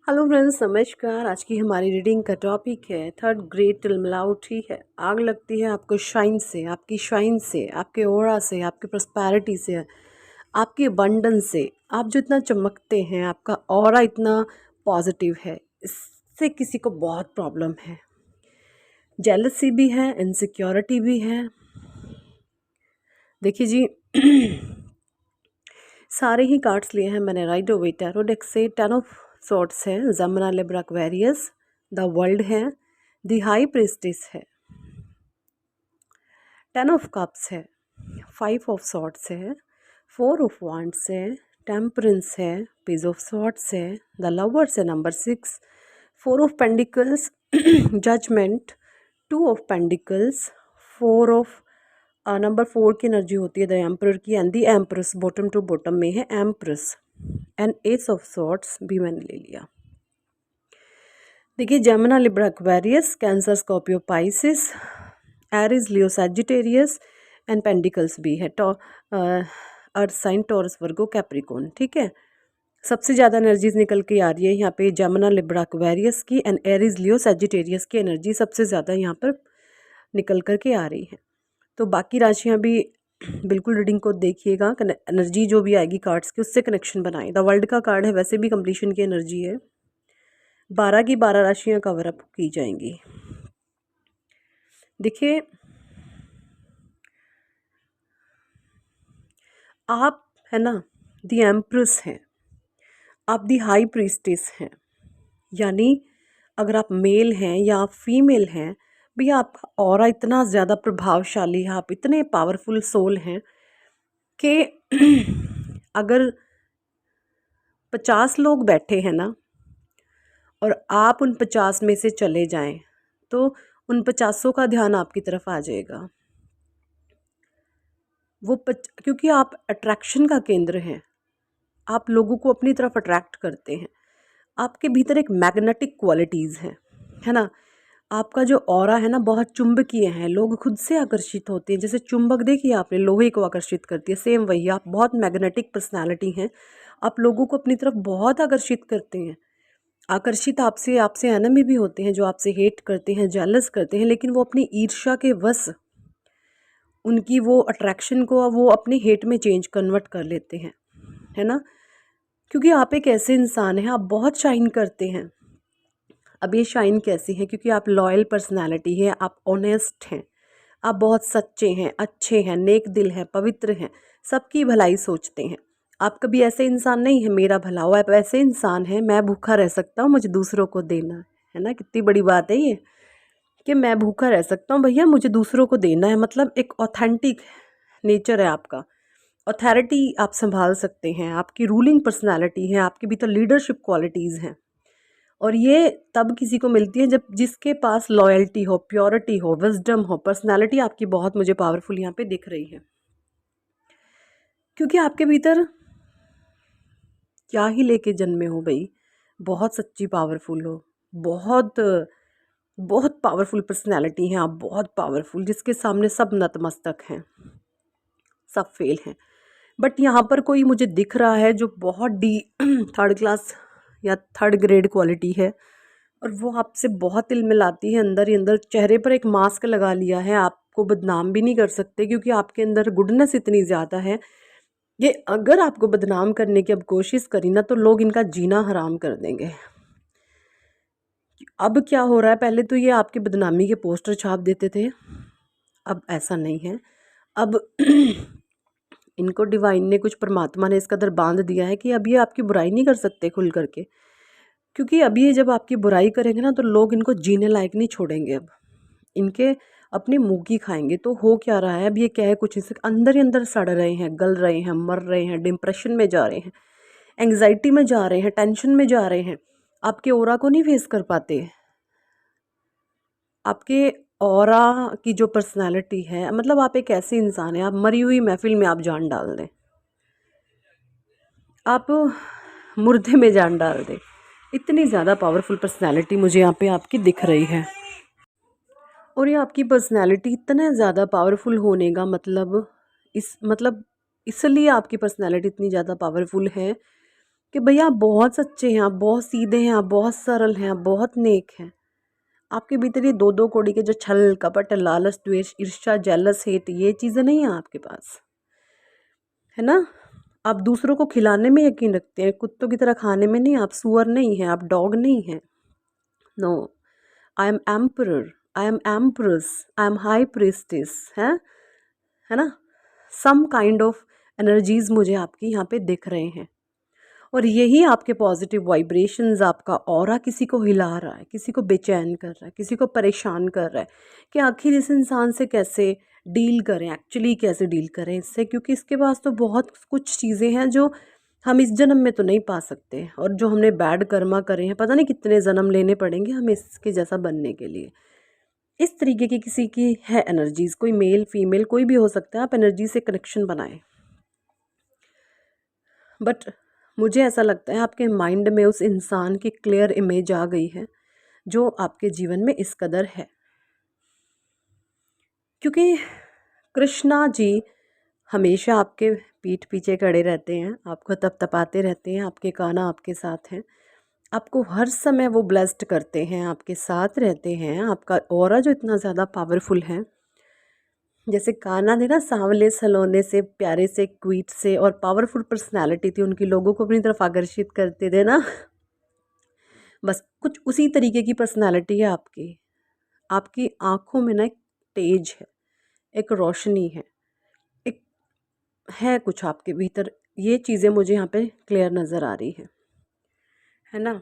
Hello friends, नमस्कार। आज की हमारी रीडिंग का टॉपिक है थर्ड ग्रेड तिलमिलाउटी है। आग लगती है आपको शाइन से, आपकी शाइन से, आपके ऑरा से, आपकी प्रॉस्पेरिटी से, आपकी अबंडेंस से। आप जो इतना चमकते हैं, आपका ऑरा इतना पॉजिटिव है, इससे किसी को बहुत प्रॉब्लम है। जेलसी भी है, इनसिक्योरिटी भी है। देखिए जी सारे ही कार्ड्स लिए हैं मैंने। राइट ओवे टैरो डेक से 10 ऑफ सॉर्ड्स है, Jamuna Libra Aquarius, the world है, द हाई प्रीस्टेस है, 10 ऑफ कप्स है, 5 ऑफ सॉर्ड्स है, 4 ऑफ वांड्स है, टेम्परेंस है, पेज ऑफ सॉर्ड्स है, द लवर्स है number 6, 4 of pentacles, judgement, 2 of pentacles, 4 of number 4 की एनर्जी होती है द एम्परर की, and the empress bottom to bottom में है empress, and ace of swords भी मैंने ले लिया। देखिए Gemini Libra Aquarius, Cancer Scorpio Pisces, Aries Leo Sagittarius, and pentacles भी है। Earth sign Taurus Virgo Capricorn. ठीक है, सबसे ज़्यादा एनर्जीज निकल के आ रही है यहाँ पे जेमिनी लिब्रा एक्वेरियस की, एंड एरीज लियो सैजिटेरियस की एनर्जी सबसे ज़्यादा यहाँ पर निकल कर के आ रही है। तो बाकी राशियाँ भी बिल्कुल रीडिंग को देखिएगा, एनर्जी जो भी आएगी कार्ड्स की उससे कनेक्शन बनाएं। द वर्ल्ड का कार्ड है, वैसे भी कंप्लीशन की एनर्जी है। 12 की 12 राशियाँ कवर अप की जाएंगी। देखिए आप है ना दी एम्प्रेस हैं, आप दी हाई प्रीस्टेस हैं, यानी अगर आप मेल हैं या आप फीमेल हैं, भैया आपका ऑरा इतना ज़्यादा प्रभावशाली है, आप इतने पावरफुल सोल हैं कि अगर 50 लोग बैठे हैं ना और आप उन 50 में से चले जाएं तो उन 50 का ध्यान आपकी तरफ आ जाएगा। क्योंकि आप अट्रैक्शन का केंद्र हैं, आप लोगों को अपनी तरफ अट्रैक्ट करते हैं, आपके भीतर एक मैग्नेटिक क्वालिटीज़ हैं, है ना। आपका जो ऑरा है ना बहुत चुंबकीय है, लोग खुद से आकर्षित होते हैं। जैसे चुंबक देखिए आपने लोहे को आकर्षित करती है, सेम वही आप बहुत मैग्नेटिक पर्सनालिटी हैं। आप लोगों को अपनी तरफ बहुत आकर्षित करते हैं। आकर्षित आपसे आपसे एनिमी भी होते हैं जो आपसे हेट करते हैं, जेलस करते हैं, लेकिन वो अपनी ईर्ष्या के वश उनकी वो अट्रैक्शन को वो अपने हेट में चेंज कन्वर्ट कर लेते हैं, है ना। क्योंकि आप एक ऐसे इंसान हैं, आप बहुत शाइन करते हैं। अब ये शाइन कैसी है, क्योंकि आप लॉयल पर्सनालिटी है, आप ऑनेस्ट हैं, आप बहुत सच्चे हैं, अच्छे हैं, नेक दिल हैं, पवित्र हैं, सबकी भलाई सोचते हैं। आप कभी ऐसे इंसान नहीं है मेरा भला हो, आप ऐसे इंसान हैं मैं भूखा रह सकता हूँ, मुझे दूसरों को देना है ना। कितनी बड़ी बात है ये कि मैं भूखा रह सकता हूँ भैया, मुझे दूसरों को देना है। मतलब एक ऑथेंटिक नेचर है आपका, अथॉरिटी आप संभाल सकते हैं, आपकी रूलिंग पर्सनालिटी है, आपके भीतर लीडरशिप क्वालिटीज़ हैं। और ये तब किसी को मिलती है जब जिसके पास लॉयल्टी हो, प्योरिटी हो, विजडम हो। पर्सनालिटी आपकी बहुत मुझे पावरफुल यहाँ पे दिख रही है, क्योंकि आपके भीतर क्या ही लेके जन्मे हो भाई, बहुत सच्ची पावरफुल हो, बहुत बहुत पावरफुल पर्सनालिटी हैं आप, बहुत पावरफुल, जिसके सामने सब नतमस्तक हैं, सब फेल हैं। बट यहाँ पर कोई मुझे दिख रहा है जो बहुत थर्ड क्लास या थर्ड ग्रेड क्वालिटी है, और वो आपसे तिल तिलमिलाती है अंदर ही अंदर। चेहरे पर एक मास्क लगा लिया है, आपको बदनाम भी नहीं कर सकते क्योंकि आपके अंदर गुडनेस इतनी ज़्यादा है। ये अगर आपको बदनाम करने की अब कोशिश करी ना तो लोग इनका जीना हराम कर देंगे। अब क्या हो रहा है, पहले तो ये आपके बदनामी के पोस्टर छाप देते थे, अब ऐसा नहीं है। अब इनको डिवाइन ने, कुछ परमात्मा ने इस कदर बांध दिया है कि अब ये आपकी बुराई नहीं कर सकते खुल करके, क्योंकि अभी ये जब आपकी बुराई करेंगे ना तो लोग इनको जीने लायक नहीं छोड़ेंगे। अब इनके अपने मुंह की खाएंगे। तो हो क्या रहा है, अब ये क्या है, कुछ इसे अंदर ही अंदर सड़ रहे हैं, गल रहे हैं, मर रहे हैं, डिप्रेशन में जा रहे हैं, एंग्जाइटी में जा रहे हैं, टेंशन में जा रहे हैं। आपके ऑरा को नहीं फेस कर पाते। आपके ऑरा की जो पर्सनालिटी है, मतलब आप एक ऐसे इंसान हैं, आप मरी हुई महफिल में आप जान डाल दें, आप मुर्दे में जान डाल दें। इतनी ज़्यादा पावरफुल पर्सनालिटी मुझे यहाँ पे आपकी दिख रही है। और ये आपकी पर्सनालिटी इतना ज़्यादा पावरफुल होने का मतलब इसलिए आपकी पर्सनालिटी इतनी ज़्यादा पावरफुल है कि भैया आप बहुत सच्चे हैं, आप बहुत सीधे हैं, आप बहुत सरल हैं, आप बहुत नेक हैं। आपके भीतर ये दो दो कौड़ी के जो छल कपट लालच द्वेष ईर्ष्या जेलस हेट ये चीज़ें नहीं हैं आपके पास, है ना। आप दूसरों को खिलाने में यकीन रखते हैं, कुत्तों की तरह खाने में नहीं। आप सुअर नहीं हैं, आप डॉग नहीं हैं। No, I am emperor, I am empress, I am high priestess, है ना। सम काइंड ऑफ एनर्जीज मुझे आपकी यहाँ पे दिख रहे हैं, और यही आपके पॉजिटिव वाइब्रेशंस, आपका ऑरा किसी को हिला रहा है, किसी को बेचैन कर रहा है, किसी को परेशान कर रहा है कि आखिर इस इंसान से कैसे डील करें, एक्चुअली कैसे डील करें इससे, क्योंकि इसके पास तो बहुत कुछ चीज़ें हैं जो हम इस जन्म में तो नहीं पा सकते, और जो हमने बैड कर्मा करे हैं पता नहीं कितने जन्म लेने पड़ेंगे हमें इसके जैसा बनने के लिए। इस तरीके की किसी की है एनर्जीज, कोई मेल फीमेल कोई भी हो सकता है, आप एनर्जी से कनेक्शन बनाएं। बट मुझे ऐसा लगता है आपके माइंड में उस इंसान की क्लियर इमेज आ गई है जो आपके जीवन में इस कदर है, क्योंकि कृष्णा जी हमेशा आपके पीठ पीछे खड़े रहते हैं, आपको तपतपाते रहते हैं, आपके काना आपके साथ हैं, आपको हर समय वो ब्लेस्ड करते हैं, आपके साथ रहते हैं। आपका ऑरा जो इतना ज़्यादा पावरफुल है, जैसे कान्हा थे ना, सांवले सलोने से, प्यारे से, क्वीट से, और पावरफुल पर्सनालिटी थी उनकी, लोगों को अपनी तरफ आकर्षित करते थे ना। बस कुछ उसी तरीके की पर्सनालिटी है आपकी। आपकी आंखों में ना एक तेज है, एक रोशनी एक है कुछ आपके भीतर। ये चीज़ें मुझे यहाँ पे क्लियर नज़र आ रही है ना।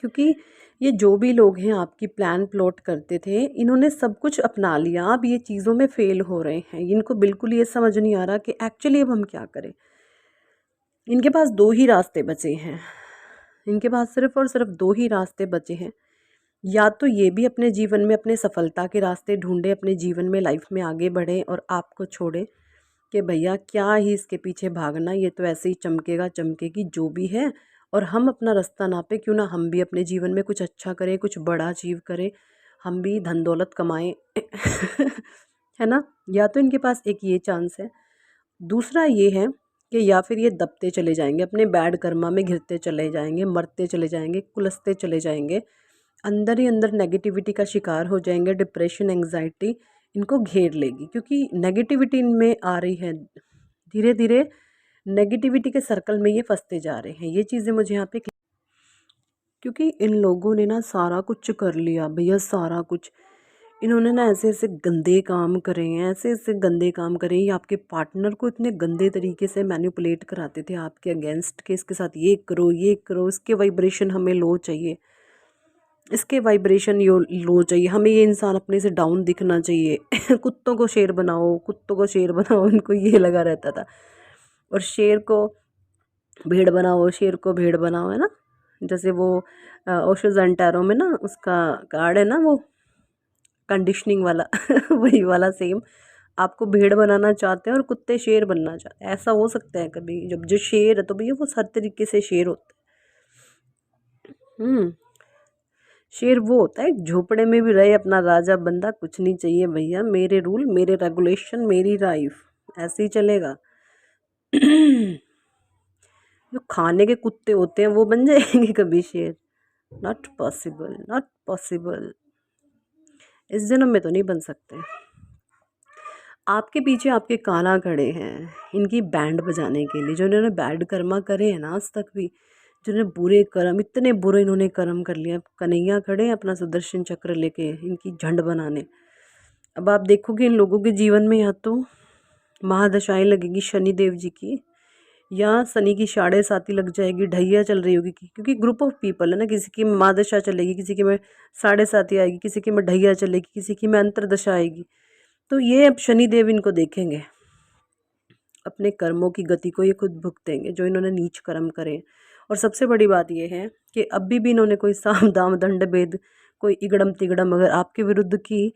क्योंकि ये जो भी लोग हैं आपकी प्लान प्लॉट करते थे, इन्होंने सब कुछ अपना लिया, अब ये चीज़ों में फेल हो रहे हैं। इनको बिल्कुल ये समझ नहीं आ रहा कि एक्चुअली अब हम क्या करें। इनके पास दो ही रास्ते बचे हैं, इनके पास सिर्फ और सिर्फ दो ही रास्ते बचे हैं। या तो ये भी अपने जीवन में अपने सफलता के रास्ते ढूंढे, अपने जीवन में लाइफ में आगे बढ़े और आपको छोड़े कि भैया क्या ही इसके पीछे भागना, ये तो ऐसे ही चमकेगा चमकेगी जो भी है, और हम अपना रास्ता नापे। क्यों ना हम भी अपने जीवन में कुछ अच्छा करें, कुछ बड़ा अचीव करें, हम भी धन दौलत कमाएं। है ना। या तो इनके पास एक ये चांस है, दूसरा ये है कि या फिर ये दबते चले जाएंगे, अपने बैड कर्मा में घिरते चले जाएंगे, मरते चले जाएंगे, कुलसते चले जाएंगे, अंदर ही अंदर नेगेटिविटी का शिकार हो जाएंगे। डिप्रेशन एंग्जाइटी इनको घेर लेगी, क्योंकि नेगेटिविटी इनमें आ रही है। धीरे धीरे नेगेटिविटी के सर्कल में ये फंसते जा रहे हैं। ये चीज़ें मुझे यहाँ पे, क्योंकि इन लोगों ने ना सारा कुछ कर लिया भैया, सारा कुछ। इन्होंने ना ऐसे ऐसे गंदे काम करे हैं, ऐसे ऐसे गंदे काम करे। ये आपके पार्टनर को इतने गंदे तरीके से मैनिपुलेट कराते थे आपके अगेंस्ट के, इसके साथ ये करो ये करो, इसके वाइब्रेशन हमें लो चाहिए, इसके वाइब्रेशन यो लो चाहिए, हमें ये इंसान अपने से डाउन दिखना चाहिए। कुत्तों को शेर बनाओ, कुत्तों को शेर बनाओ, इनको ये लगा रहता था। और शेर को भेड़ बनाओ, शेर को भेड़ बनाओ, है ना। जैसे वो ओशो ज़ेंटारो में ना उसका कार्ड है ना, वो कंडीशनिंग वाला। वही वाला सेम, आपको भेड़ बनाना चाहते हैं और कुत्ते शेर बनना चाहते हैं। ऐसा हो सकता है कभी? जब जो शेर है तो भैया वो हर तरीके से शेर होता है। शेर वो होता है झोपड़े में भी रहे अपना राजा बंदा, कुछ नहीं चाहिए भैया, मेरे रूल मेरे रेगुलेशन मेरी लाइफ, ऐसे ही चलेगा। जो खाने के कुत्ते होते हैं वो बन जाएंगे कभी शेर? Not possible, not possible. इस जन्म में तो नहीं बन सकते। आपके पीछे आपके कान्हा खड़े हैं इनकी बैंड बजाने के लिए, जो इन्होंने बैड कर्मा करे हैं ना आज तक भी, जिन्होंने बुरे कर्म, इतने बुरे इन्होंने कर्म कर लिया। कन्हैया खड़े हैं अपना सुदर्शन चक्र लेके इनकी झंड बनाने। अब आप देखोगे इन लोगों के जीवन में या तो महादशाएं लगेगी शनि देव जी की, या शनि की साढ़े साती लग जाएगी, ढैया चल रही होगी, क्योंकि ग्रुप ऑफ पीपल है ना, किसी की महादशा चलेगी, किसी की में साढ़े साती आएगी, किसी की में ढैया चलेगी, किसी की में अंतरदशा आएगी। तो ये अब शनि देव इनको देखेंगे, अपने कर्मों की गति को ये खुद भुगतेंगे जो इन्होंने नीच कर्म करे। और सबसे बड़ी बात ये है कि अभी भी इन्होंने कोई साम दाम दंड भेद, कोई इगड़म तिगड़म अगर आपके विरुद्ध की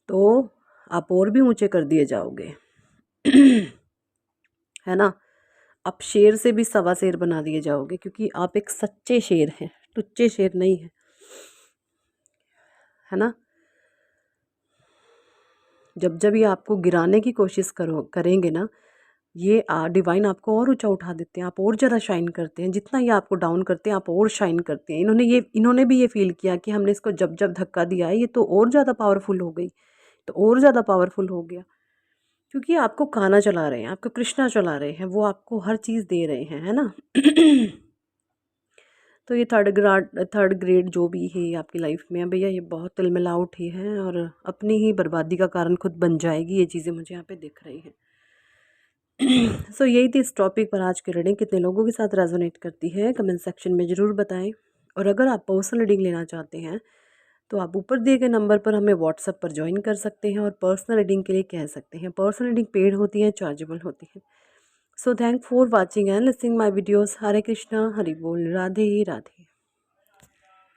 तो आप और भी ऊंचे कर दिए जाओगे। है ना। आप शेर से भी सवा शेर बना दिए जाओगे, क्योंकि आप एक सच्चे शेर हैं, टुच्चे शेर नहीं है, है ना। जब जब ये आपको गिराने की कोशिश करेंगे ना, ये डिवाइन आपको और ऊंचा उठा देते हैं, आप और ज़्यादा शाइन करते हैं। जितना ये आपको डाउन करते हैं आप और शाइन करते हैं। इन्होंने भी ये फील किया कि हमने इसको जब जब धक्का दिया है ये तो और ज़्यादा पावरफुल हो गई, तो और ज़्यादा पावरफुल हो गया। क्योंकि आपको काना चला रहे हैं, आपको कृष्णा चला रहे हैं, वो आपको हर चीज़ दे रहे हैं, है ना। तो ये थर्ड ग्रेड जो भी है आपकी लाइफ में भैया, ये बहुत तिलमिला उठी है और अपनी ही बर्बादी का कारण खुद बन जाएगी। ये चीज़ें मुझे यहाँ पे दिख रही हैं। सो यही थी इस टॉपिक पर आज की रीडिंग। कितने लोगों के साथ रेजोनेट करती है कमेंट सेक्शन में ज़रूर बताएं। और अगर आप पर्सनल रीडिंग लेना चाहते हैं तो आप ऊपर दिए गए नंबर पर हमें व्हाट्सएप पर ज्वाइन कर सकते हैं और पर्सनल रीडिंग के लिए कह सकते हैं। पर्सनल रीडिंग पेड होती है, चार्जेबल होती है। So thank for watching and listening my videos. Hare Krishna, Hari बोल, राधे राधे।